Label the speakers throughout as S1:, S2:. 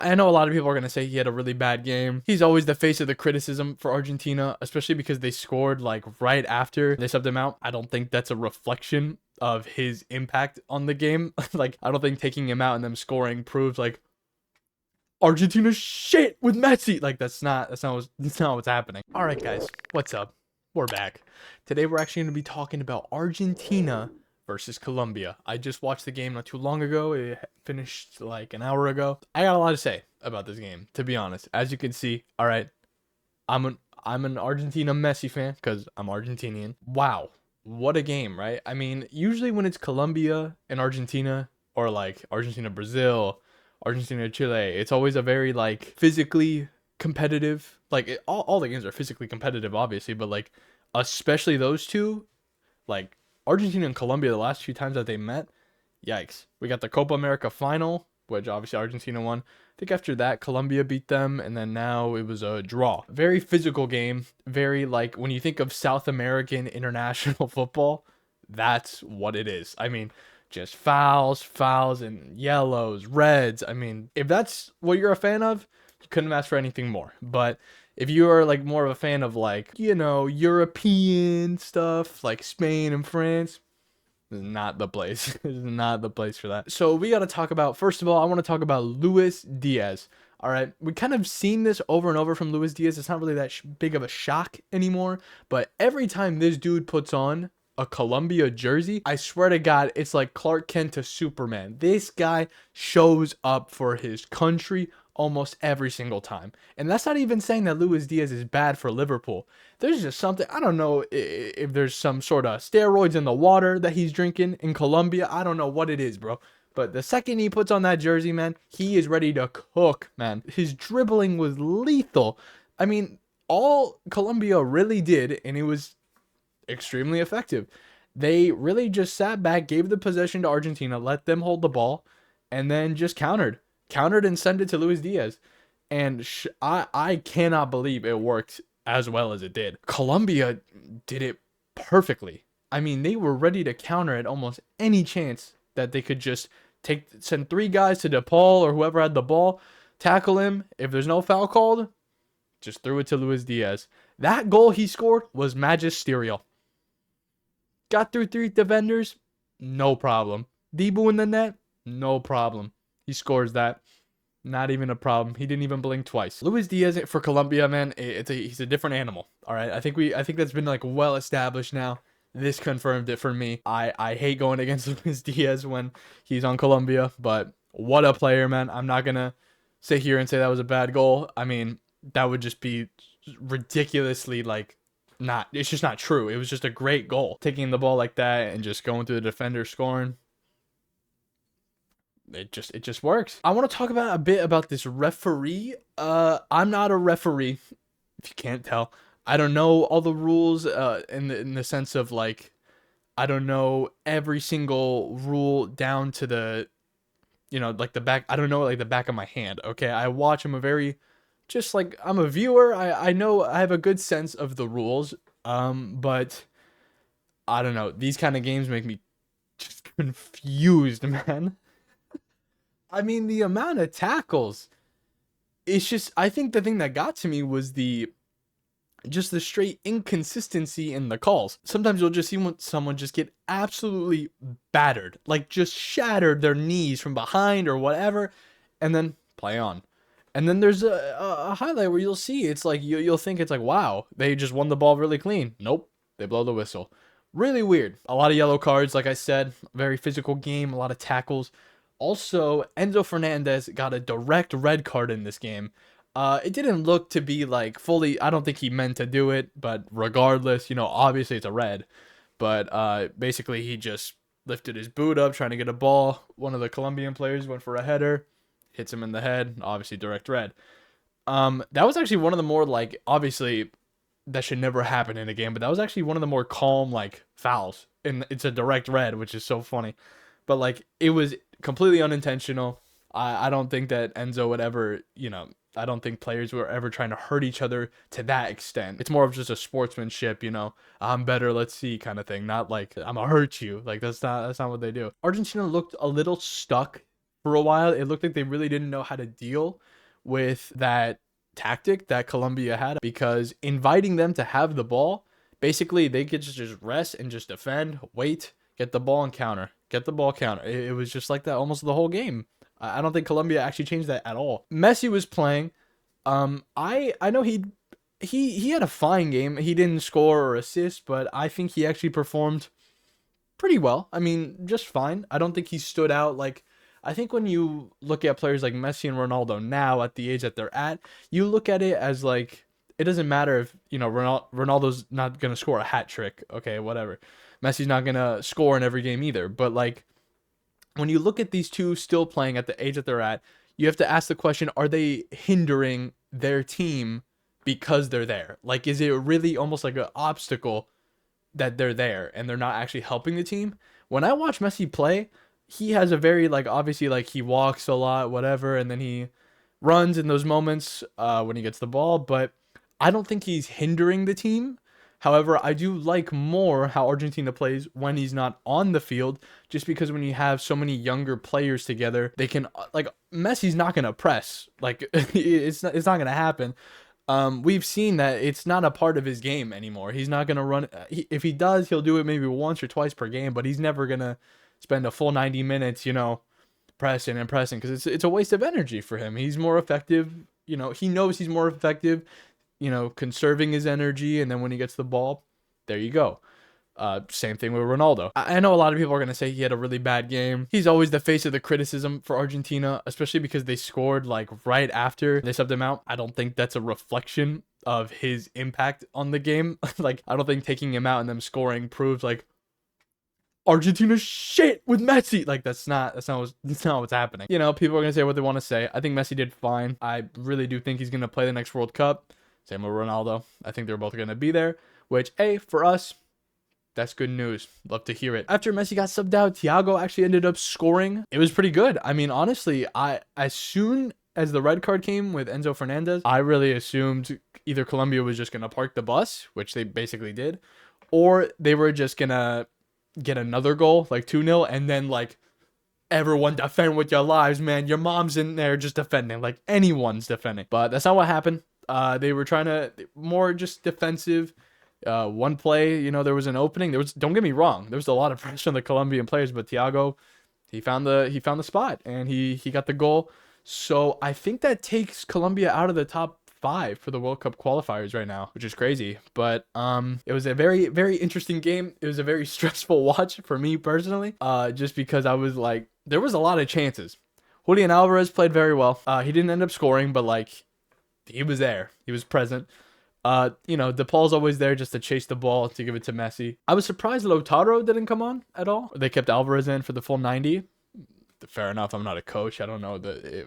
S1: I know a lot of people are going to say he had a really bad game. He's always the face of the criticism for Argentina, especially because they scored like right after they subbed him out. I don't think that's a reflection of his impact on the game. Like, I don't think taking him out and them scoring proves like Argentina's shit with Messi. Like, that's not what's happening. All right, guys, what's up? We're back. Today we're actually going to be talking about Argentina versus Colombia. I just watched the game not too long ago. It finished like an hour ago. I got a lot to say about this game, to be honest. As you can see, all right, I'm an Argentina Messi fan because I'm Argentinian. Wow, what a game, right? I mean, usually when it's Colombia and Argentina, or like Argentina Brazil, Argentina Chile, it's always a very like physically competitive. Like all the games are physically competitive, obviously, but like especially those two, like Argentina and Colombia, the last few times that they met, yikes. We got the Copa America final, which obviously Argentina won. I think after that, Colombia beat them, and then now it was a draw. Very physical game. Very, like, when you think of South American international football, that's what it is. I mean, just fouls, and yellows, reds. I mean, if that's what you're a fan of, you couldn't ask for anything more. But if you are like more of a fan of like, you know, European stuff like Spain and France, this is not the place. This is not the place for that. So we got to talk about, first of all, I want to talk about Luis Diaz. All right, we kind of seen this over and over from Luis Diaz. It's not really that big of a shock anymore, but every time this dude puts on a Colombia jersey, I swear to God, it's like Clark Kent to Superman. This guy shows up for his country almost every single time. And that's not even saying that Luis Diaz is bad for Liverpool. There's just something, I don't know if there's some sort of steroids in the water that he's drinking in Colombia. I don't know what it is, bro. But the second he puts on that jersey, man, he is ready to cook, man. His dribbling was lethal. I mean, all Colombia really did, and it was extremely effective. They really just sat back, gave the possession to Argentina, let them hold the ball, and then just countered and sent it to Luis Diaz. And I cannot believe it worked as well as it did. Colombia did it perfectly. I mean, they were ready to counter at almost any chance that they could just send three guys to DePaul or whoever had the ball, tackle him. If there's no foul called, just threw it to Luis Diaz. That goal he scored was magisterial. Got through three defenders, no problem. Debo in the net, no problem. He scores that. Not even a problem. He didn't even blink twice. Luis Diaz for Colombia, man, he's a different animal. All right, I think that's been like well established now. This confirmed it for me. I hate going against Luis Diaz when he's on Colombia, but what a player, man. I'm not gonna sit here and say that was a bad goal. I mean, that would just be ridiculously like not. It's just not true. It was just a great goal. Taking the ball like that and just going through the defender, scoring. It just works. I want to talk about a bit about this referee. I'm not a referee, if you can't tell. I don't know all the rules in the sense of like I don't know every single rule down to the like the back. I don't know like the back of my hand. Okay, I watch. I'm a very just like I'm a viewer. I know I have a good sense of the rules. But I don't know. These kind of games make me just confused, man. I mean, the amount of tackles. It's just, I think the thing that got to me was just the straight inconsistency in the calls. Sometimes you'll just see someone just get absolutely battered, like just shattered their knees from behind or whatever, and then play on. And then there's a highlight where you'll see it's like you'll think it's like, wow, they just won the ball really clean. Nope, they blow the whistle. Really weird. A lot of yellow cards, like I said, very physical game, a lot of tackles. Also, Enzo Fernández got a direct red card in this game. It didn't look to be like fully, I don't think he meant to do it, but regardless, obviously it's a red. But basically he just lifted his boot up trying to get a ball. One of the Colombian players went for a header, hits him in the head, obviously direct red. That was actually one of the more like, obviously that should never happen in a game, but that was actually one of the more calm like fouls. And it's a direct red, which is so funny. But like it was completely unintentional. I don't think that Enzo would ever, I don't think players were ever trying to hurt each other to that extent. It's more of just a sportsmanship, I'm better, let's see kind of thing. Not like I'm gonna hurt you. Like that's not what they do. Argentina looked a little stuck for a while. It looked like they really didn't know how to deal with that tactic that Colombia had, because inviting them to have the ball, basically they could just rest and just defend, wait, get the ball and counter, get the ball, counter. It was just like that almost the whole game. I don't think Colombia actually changed that at all. Messi was playing. I know he had a fine game. He didn't score or assist, but I think he actually performed pretty well. I mean, just fine. I don't think he stood out. Like, I think when you look at players like Messi and Ronaldo now at the age that they're at, you look at it as like, it doesn't matter if, you know, Ronaldo's not going to score a hat trick. Okay, whatever. Messi's not going to score in every game either. But like, when you look at these two still playing at the age that they're at, you have to ask the question, are they hindering their team because they're there? Like, is it really almost like an obstacle that they're there and they're not actually helping the team? When I watch Messi play, he has a very, like, obviously, like, he walks a lot, whatever, and then he runs in those moments when he gets the ball, but I don't think he's hindering the team. However, I do like more how Argentina plays when he's not on the field, just because when you have so many younger players together, they can, like, Messi's not going to press. Like, it's not going to happen. We've seen that it's not a part of his game anymore. He's not going to run. If he does, he'll do it maybe once or twice per game, but he's never going to spend a full 90 minutes, you know, pressing and pressing, because it's a waste of energy for him. He's more effective. You know, he knows he's more effective, you know, conserving his energy, and then when he gets the ball, there you go. Same thing with Ronaldo. I know a lot of people are going to say he had a really bad game. He's always the face of the criticism for Argentina, especially because they scored like right after they subbed him out. I don't think that's a reflection of his impact on the game. Like, I don't think taking him out and them scoring proves like Argentina's shit with Messi. Like, that's not what's happening. You know, people are going to say what they want to say. I think Messi did fine. I really do think he's going to play the next World Cup. Same with Ronaldo. I think they're both going to be there, which, hey, for us, that's good news. Love to hear it. After Messi got subbed out, Thiago actually ended up scoring. It was pretty good. I mean, honestly, as soon as the red card came with Enzo Fernández, I really assumed either Colombia was just going to park the bus, which they basically did, or they were just going to get another goal, like 2-0, and then, like, everyone defend with your lives, man. Your mom's in there just defending. Like, anyone's defending. But that's not what happened. They were trying to more just defensive. One play, you know, there was an opening. Don't get me wrong, there was a lot of pressure on the Colombian players, but Thiago, he found the spot and he got the goal. So I think that takes Colombia out of the top 5 for the World Cup qualifiers right now, which is crazy. But it was a very, very interesting game. It was a very stressful watch for me personally, just because I was like, there was a lot of chances. Julian Alvarez played very well. He didn't end up scoring, but like, he was there. He was present. You know, DePaul's always there just to chase the ball, to give it to Messi. I was surprised Lautaro didn't come on at all. They kept Alvarez in for the full 90. Fair enough. I'm not a coach. I don't know.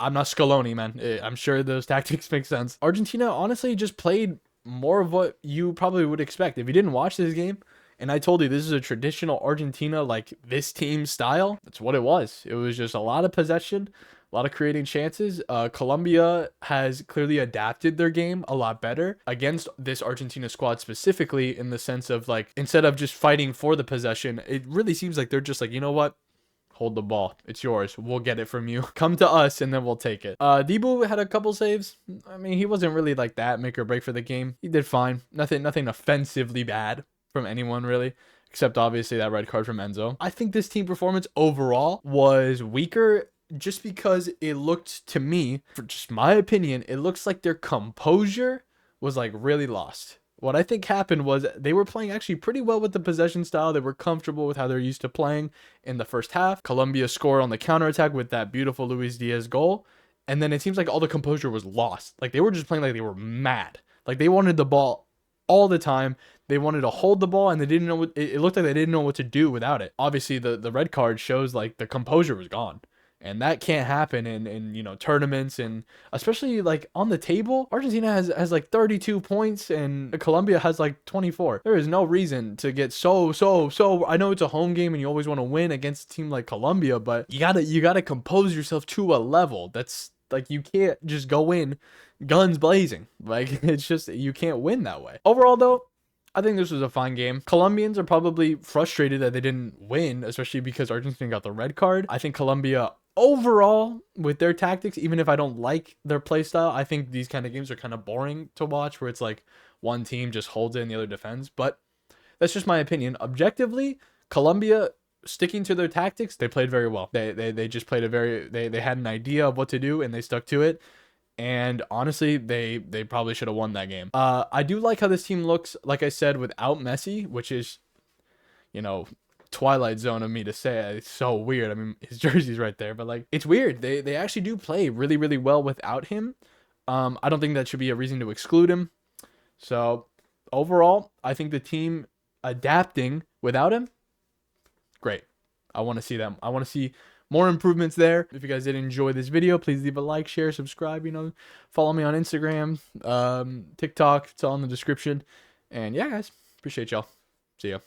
S1: I'm not Scaloni, man. I'm sure those tactics make sense. Argentina honestly just played more of what you probably would expect. If you didn't watch this game, and I told you this is a traditional Argentina, like this team style, that's what it was. It was just a lot of possession, a lot of creating chances. Colombia has clearly adapted their game a lot better against this Argentina squad specifically, in the sense of, like, instead of just fighting for the possession, it really seems like they're just like, you know what? Hold the ball. It's yours. We'll get it from you. Come to us and then we'll take it. Dibu had a couple saves. I mean, he wasn't really like that make or break for the game. He did fine. Nothing offensively bad from anyone really, except obviously that red card from Enzo. I think this team performance overall was weaker, just because it looked to me, for just my opinion, it looks like their composure was like really lost. What I think happened was they were playing actually pretty well with the possession style. They were comfortable with how they're used to playing in the first half. Colombia scored on the counterattack with that beautiful Luis Díaz goal. And then it seems like all the composure was lost. Like, they were just playing like they were mad. Like, they wanted the ball all the time. They wanted to hold the ball, and they didn't know what, it looked like they didn't know what to do without it. Obviously, the red card shows like the composure was gone. And that can't happen in you know, tournaments, and especially like on the table. Argentina has like 32 points and Colombia has like 24. There is no reason to get so I know it's a home game and you always want to win against a team like Colombia, but you gotta compose yourself to a level that's like, you can't just go in guns blazing. Like, it's just, you can't win that way. Overall though, I think this was a fine game. Colombians are probably frustrated that they didn't win, especially because Argentina got the red card. I think Colombia overall, with their tactics, even if I don't like their play style, I think these kind of games are kind of boring to watch, where it's like one team just holds it and the other defends. But that's just my opinion. Objectively, Colombia, sticking to their tactics, they played very well. They just played they had an idea of what to do and they stuck to it. And honestly, they probably should have won that game. I do like how this team looks, like I said, without Messi, which is, you know, Twilight Zone of me to say. It's so weird. I mean, his jersey's right there, but like, it's weird. They actually do play really, really well without him. I don't think that should be a reason to exclude him. So overall, I think the team adapting without him, great. I want to see them. I want to see more improvements there. If you guys did enjoy this video, please leave a like, share, subscribe, follow me on Instagram, TikTok. It's all in the description. And yeah, guys, appreciate y'all. See ya.